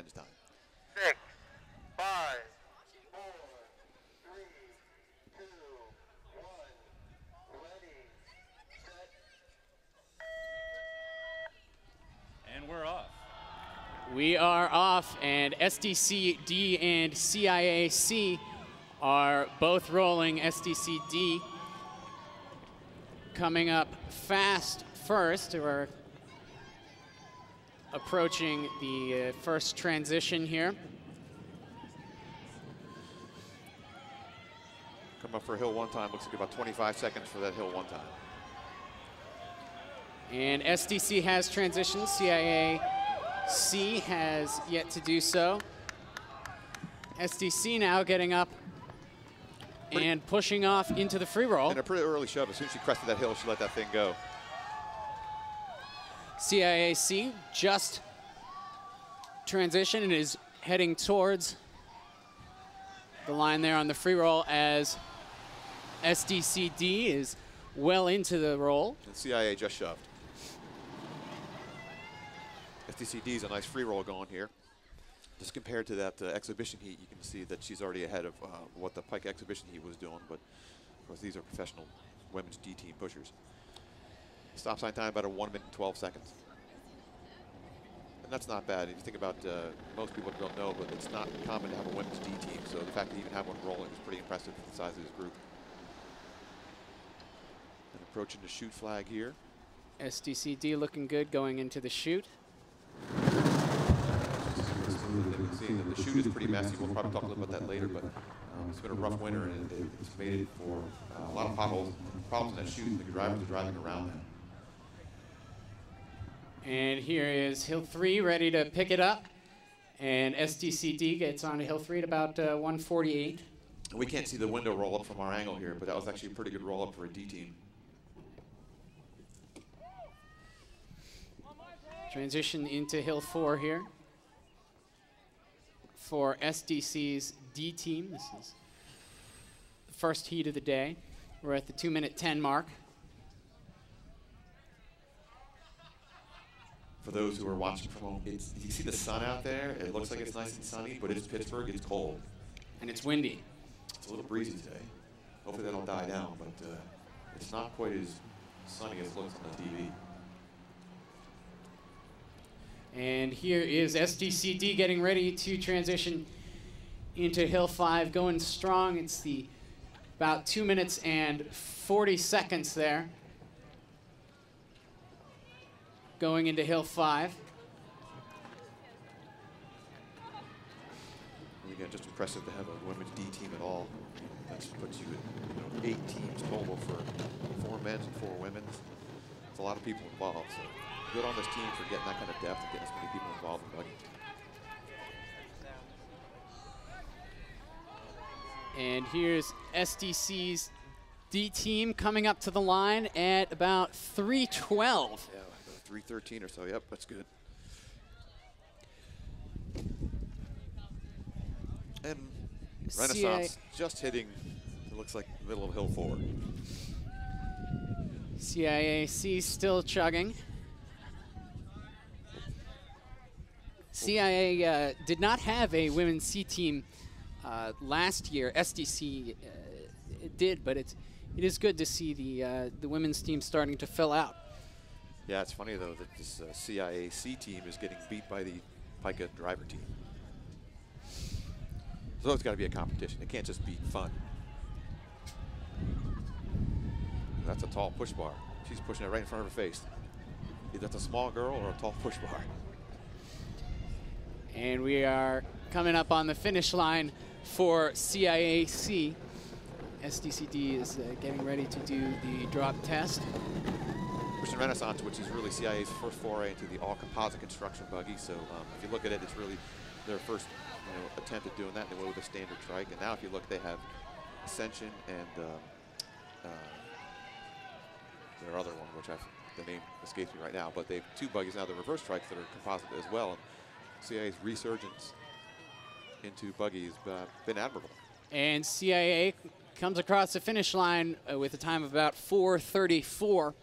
men's time. 6, 5, 4, 3, 2, 1, ready, set. And we're off. We are off, and SDC-D and CIAC are both rolling. SDC-D coming up fast first. We're approaching the first transition here. Come up for hill one time. Looks like about 25 seconds for that hill one time. And SDC has transitioned. CIAC has yet to do so. SDC now getting up and pushing off into the free roll. And a pretty early shove. As soon as she crested that hill, she let that thing go. CIAC just transitioned and is heading towards the line there on the free roll as SDC-D is well into the roll. And CIA just shoved. SDC-D is a nice free roll going here. Just compared to that exhibition heat, you can see that she's already ahead of what the Pike exhibition heat was doing, but of course these are professional women's D team pushers. Stop sign time about a 1 minute and 12 seconds. And that's not bad. If you think about, most people don't know, but it's not common to have a women's D team, so the fact that you even have one rolling is pretty impressive for the size of this group. And approaching the shoot flag here. SDC-D looking good going into the shoot. The shoot is pretty messy. We'll probably talk a little about that later, but it's been a rough winter, and it's made it for a lot of potholes, problems in that shoot, and the drivers are driving around that. And here is hill 3 ready to pick it up. And SDC-D gets onto hill 3 at about 148. We can't see the window roll up from our angle here, but that was actually a pretty good roll up for a D team. Transition into hill 4 here for SDC's D team. This is the first heat of the day. We're at the 2-minute 10 mark. For those who are watching from home, you see the sun out there. It looks like it's nice and sunny, but it's Pittsburgh. It's cold. And it's windy. It's a little breezy today. Hopefully that'll die down, but it's not quite as sunny as it looks on the TV. And here is SDC-D getting ready to transition into hill 5, going strong. It's the about 2 minutes and 40 seconds there. Going into hill 5. And again, just impressive to have a women's D team at all. That puts you at 8 teams total for 4 men's and 4 women's. It's a lot of people involved. So good on this team for getting that kind of depth and getting as many people involved in buggy. And here's SDC's D team coming up to the line at about 3:12. Yeah, 3:13 or so. Yep, that's good. And Renaissance just hitting, it looks like the middle of hill 4. CIAC still chugging. CIA did not have a women's C team last year. SDC did, but it is good to see the women's team starting to fill out. Yeah, it's funny though that this CIAC team is getting beat by the Pica driver team. So it's got to be a competition. It can't just be fun. That's a tall push bar. She's pushing it right in front of her face. Either that's a small girl or a tall push bar. And we are coming up on the finish line for CIAC. SDC-D is getting ready to do the drop test. Pushing Renaissance, which is really CIA's first foray into the all-composite construction buggy. So if you look at it, it's really their first attempt at doing that. They went with a standard trike. And now if you look, they have Ascension and their other one, which the name escapes me right now. But they have 2 buggies now, the reverse trikes that are composite as well. And CIA's resurgence into buggy has been admirable. And CIA comes across the finish line with a time of about 4:34.